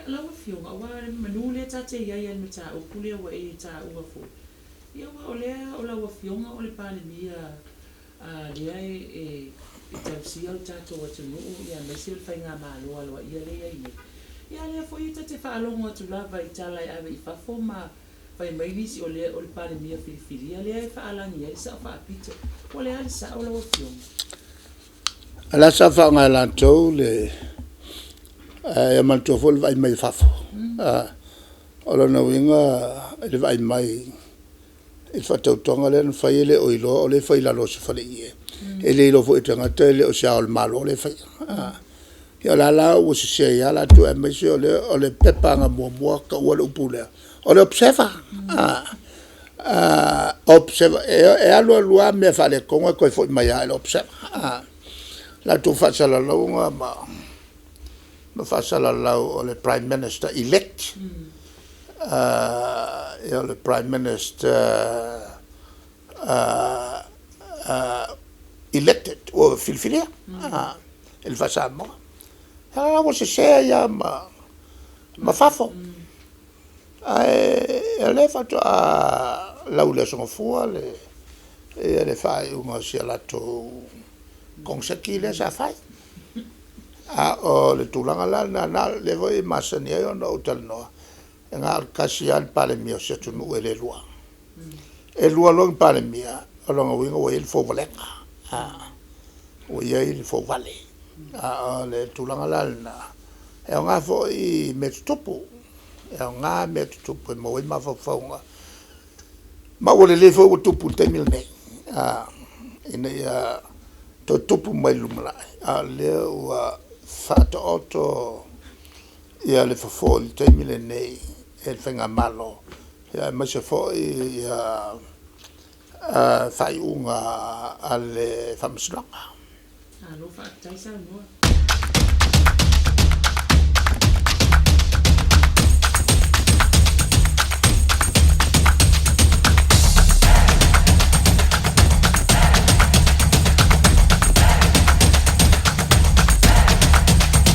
la wa fionga wa manule ta te ia ia no ta o pule wa e ta ua fo ia wa ole o la wa fionga o le pane mia le ai e ta sia o ta to wa tunu ia me sil fa nga malo alo ia le ia le fo ita te fa longo tu lava i tala i ave i fa fo ma fai mai nisi o le pane mia filifili ia le ai fa alangi ia sa fa apito o le ali sa o la wa fionga ala sa fa nga la to le e man to fo vai mai fa fo ala na winga le vai mai il fa to tonga le fa ile o ilo o le fa ila lo se fa le ie e le lo fo e tanga te le o sa o malo le fa ya la o se ya la to e mai se o le pepa nga mo ka o le upule o le observa observa e alo lua me fa le konga ko fo mai ya le observa la to fa sala lo nga ma fa sala lo le prime minister elect le prime minister elected o filfilia il fa sa mo o se ya ma fafo le fa to la u le so fo le fa un sia la to conseguir sa fai o le tulanga la na le voi masani o no hotel no nga kasial pale mio se tu no ele lua long pale mia o longa winga o il fo valenga o ia il fo vale le tulanga la na e nga fo i metupu e nga metupu mo i ma fo fonga ma o le fo o tupu te mil ne ina ia to tupu mai lumala le o fato auto ia le fo il te mil nei e fenga malo ia ma se fo ia fai unga alle famslanga lo fa taisa no